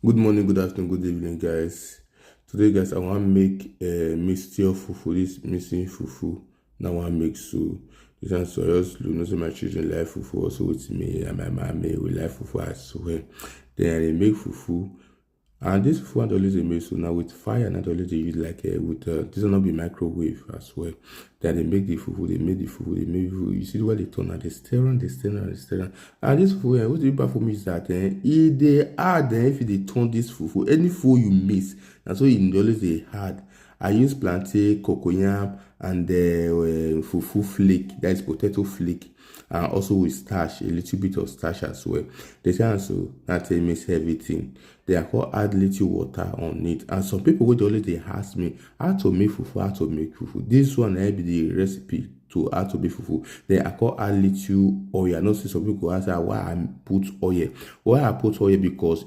Good morning, good afternoon, good evening, guys. Today, guys, I want to make a mixture fufu. This missing fufu. Now, I want to make so. This is so I just know my children like fufu also with me, and my mommy we like fufu as well. Then I make fufu. And this fufu and always make so now with fire and always they use like with this will not be microwave as well. Then they make the fufu, they make the fufu, they make fufu. You see what they turn out, they stir on, they stir on, they stir on. And this fufu, what the bad for me is that if they add, if they turn this fufu, any fufu you miss, and so it always they add. I use plantain, cocoyam, and fufu flake, that is potato flake, and also with starch, a little bit of starch as well. They say also that they mix everything. They are called add little water on it. And some people would always they ask me how to make fufu, how to make fufu. This one I be the recipe to how to make fufu. They are called add little oil. I know some people ask why I put oil. Why I put oil because